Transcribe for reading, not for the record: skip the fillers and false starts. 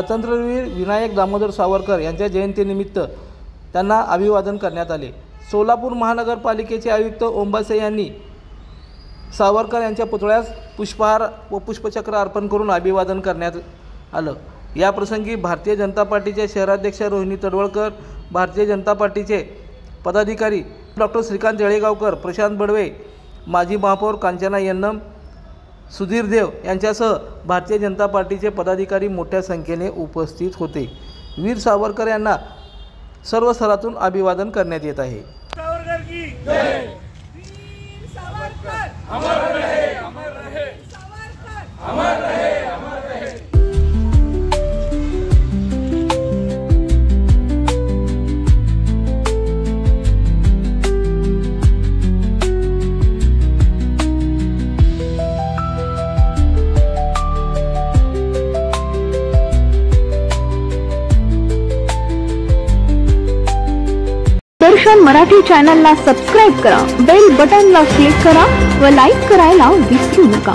स्वातंत्र्यवीर विनायक दामोदर सावरकर यांच्या जयंतीनिमित्त त्यांना अभिवादन करण्यात आले। सोलापूर महानगरपालिकेचे आयुक्त ओंबासे यांनी सावरकर यांच्या पुतळ्यास पुष्पहार व पुष्पचक्र अर्पण करून अभिवादन करण्यात आलं। या प्रसंगी भारतीय जनता पार्टीचे शहराध्यक्ष रोहिणी तडवळकर, भारतीय जनता पार्टीचे पदाधिकारी डॉक्टर श्रीकांत येळेगावकर, प्रशांत बडवे, माजी महापौर कांचना यन्नम, सुधीर देव यांच्यासह भारतीय जनता पार्टीचे पदाधिकारी मोठ्या संख्येने उपस्थित होते। वीर सावरकर यांना सर्व स्तरातून अभिवादन करण्यात येत आहे। सावरकर की जय। वीर सावरकर अमर रहे, अमर रहे। सावरकर अमर रहे, अमर रहे। दर्शन मराठी चॅनलला सबस्क्राइब करा, बेल बटनला क्लिक करा व लाईक करायला विसरू नका।